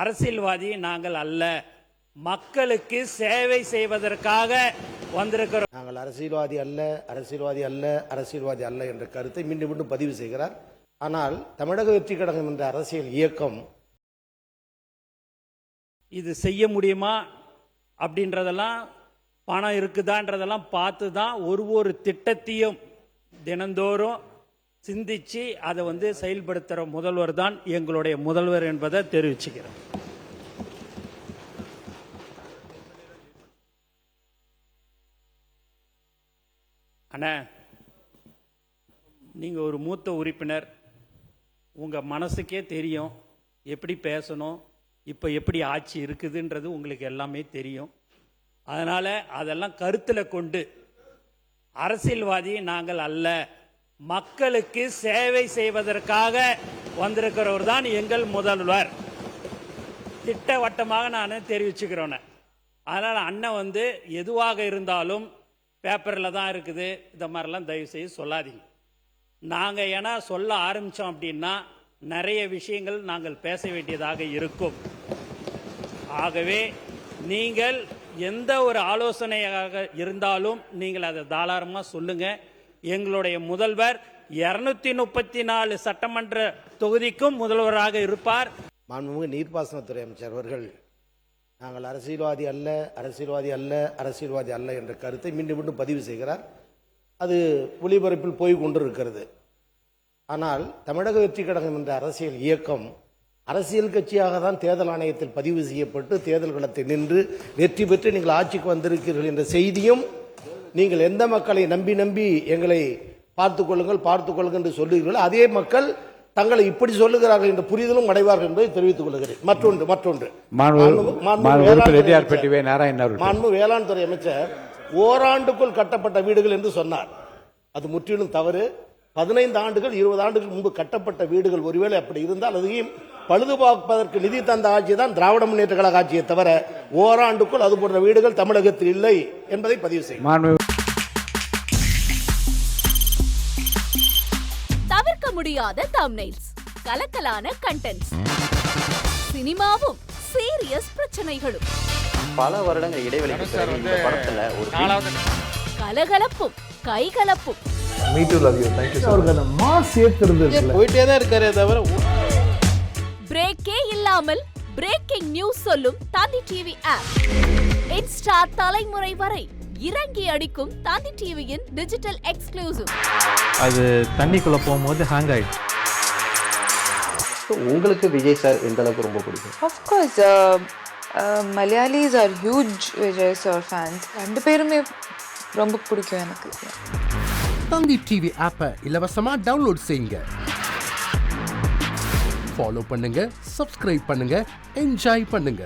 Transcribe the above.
அரசியல்வாதி நாங்கள் அல்ல, மக்களுக்கு சேவை செய்வதற்காக வந்திருக்கிறோம். நாங்கள் அரசியல்வாதி அல்ல, அரசியல்வாதி அல்ல, அரசியல்வாதி அல்ல என்ற கருத்தை மீண்டும் மீண்டும் பதிவு செய்கிறார். ஆனால் தமிழக வெற்றி கழகம் என்ற அரசியல் இயக்கம் இது செய்ய முடியுமா அப்படின்றதெல்லாம், பணம் இருக்குதான்றதெல்லாம் பார்த்து தான் ஒரு திட்டத்தையும் தினந்தோறும் சிந்திச்சு அதை செயல்படுத்துகிற முதல்வர் தான் எங்களுடைய முதல்வர் என்பதை தெரிவிச்சுக்கிறேன். அண்ணா, நீங்கள் ஒரு மூத்த உறுப்பினர், உங்கள் மனசுக்கே தெரியும் எப்படி பேசணும், இப்போ எப்படி ஆட்சி இருக்குதுன்றது உங்களுக்கு எல்லாமே தெரியும். அதனால் அதெல்லாம் கருத்தில் கொண்டு அரசியல்வாதி நாங்கள் அல்ல, மக்களுக்கு சேவை செய்வதற்காக வந்திருக்கிறவர் தான் எங்கள் முதல்வர் திட்டவட்டமாக நான் தெரிவிச்சுக்கிறோன்னே. அதனால் அண்ணன் எதுவாக இருந்தாலும் பேப்பரில் தான் இருக்குது, இந்த மாதிரிலாம் தயவு செய்து சொல்லாதீங்க. நாங்கள் ஏன்னா சொல்ல ஆரம்பித்தோம் அப்படின்னா நிறைய விஷயங்கள் நாங்கள் பேச வேண்டியதாக இருக்கும். ஆகவே நீங்கள் எந்த ஒரு ஆலோசனையாக இருந்தாலும் நீங்கள் அதை தாராளமாக சொல்லுங்கள். எங்களுடைய முதல்வர் 234 சட்டமன்ற தொகுதிக்கும் முதல்வராக இருப்பார். மாண்புமிகு நீர்ப்பாசனத்துறை அமைச்சர் அவர்கள் நாங்கள் அரசியல்வாதி அல்ல, அரசியல்வாதி அல்ல, அரசியல்வாதி அல்ல என்ற கருத்தை மீண்டும் மீண்டும் பதிவு செய்கிறார். அது ஒளிபரப்பில் போய் கொண்டிருக்கிறது. ஆனால் தமிழக வெற்றி கழகம் என்ற அரசியல் இயக்கம் அரசியல் கட்சியாக தான் தேர்தல் ஆணையத்தில் பதிவு செய்யப்பட்டு தேர்தல் களத்தில் நின்று வெற்றி பெற்று நீங்கள் ஆட்சிக்கு வந்திருக்கிறீர்கள் என்ற செய்தியும், நீங்கள் எந்த மக்களை நம்பி எங்களை பார்த்துக் கொள்ளுங்கள் என்று சொல்லுகிறீர்கள், அதே மக்கள் தங்களை இப்படி சொல்லுகிறார்கள் என்ற புரிதலும் அடைவார்கள் என்பதை தெரிவித்துக் கொள்கிறேன். மற்றொன்று மாண்பு வேளாண் துறை அமைச்சர் ஓராண்டுக்குள் கட்டப்பட்ட வீடுகள் என்று சொன்னார். அது முற்றிலும் தவறு. 15 ஆண்டுகள் 20 ஆண்டுகள் முன்பு கட்டப்பட்ட வீடுகள் ஒருவேளை அப்படி இருந்தால் அதையும் பழுதுபார்ப்பதற்கு நிதி தந்த ஆட்சி தான் திராவிட முன்னேற்ற கழக ஆட்சியை தவிர ஓராண்டுக்குள் அது போன்ற வீடுகள் தமிழகத்தில் இல்லை என்பதை பதிவு செய்யும். தவிர்க்க முடியாத தம்ப்நெயில்ஸ், கலக்கலான கண்டென்ட்ஸ், சினிமாவும் சீரியஸ் பிரச்சனைகளும், பல வருடங்கள் இடைவெளிக்கு பிறகு இந்த படத்துல ஒரு கலகலப்பும் கைகலப்பும், போயிட்டே தான் இருக்காரே தவிர பிரேக்கே இல்லாமல் பிரேக்கிங் நியூஸ் சொல்லும் தாந்தி டிவி ஆப். இன்ஸ்டா தலைமுறை வரை இறங்கி அடிக்கும் தாந்தி டிவியின் டிஜிட்டல் எக்ஸ்க்ளூசிவ். அது தண்ணிக்குள்ள போகும்போது ஹேங் ஆயிடுச்சு. உங்களுக்கு விஜய் சார் எந்த அளவுக்கு ரொம்ப பிடிக்கும்? Of course, Malayalis are huge Vijay sir fans. ரெண்டு பேருமே ரொம்ப பிடிக்கும் எனக்கு. தந்தி டிவி ஆப்பை இலவசமா டவுன்லோட் செய்யுங்க. ஃபாலோ பண்ணுங்க, சப்ஸ்கிரைப் பண்ணுங்க, என்ஜாய் பண்ணுங்க.